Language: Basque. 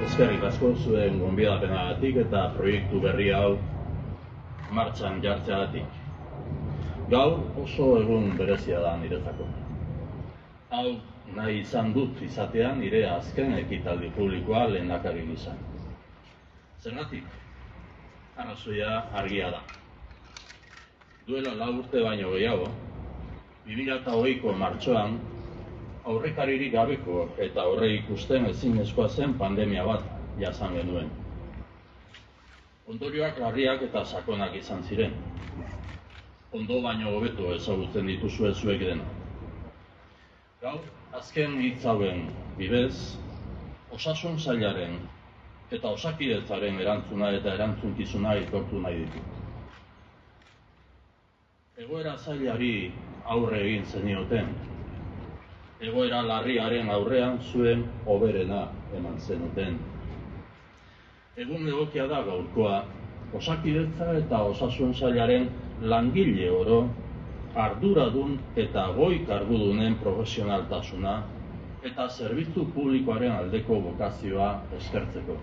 Eskerrik asko zuen gonbidapenagatik eta proiektu berri hau martxan jartzeagatik. Gaur oso egun berezia da niretzako. Hau nahi izan dut izatean nire azken ekitaldi publikoa lehendakari gisa. Zergatik? Arrazoia argia da. Duela 4 urte baino gehiago, 2020ko martxoan, aurrekaririk gabeko eta aurre ikusten ezinezkoa zen pandemia bat jasan genuen. Ondorioak larriak eta sakonak izan ziren. Ondo baino hobeto ezagutzen dituzue zuek dena. Gaur, azken hitz hauen bidez, osasun sailaren eta Osakidetzaren erantzuna eta erantzunkizuna aitortu nahi ditut. Egoera zailari aurre egin zenioten. Egoera larriaren aurrean zuen hoberena eman zenuten. Egun egokia da gaurkoa, Osakidetza eta Osasun sailaren langile oro, arduradun eta goi kargudunen profesionaltasuna eta zerbitzu publikoaren aldeko bokazioa eskertzeko.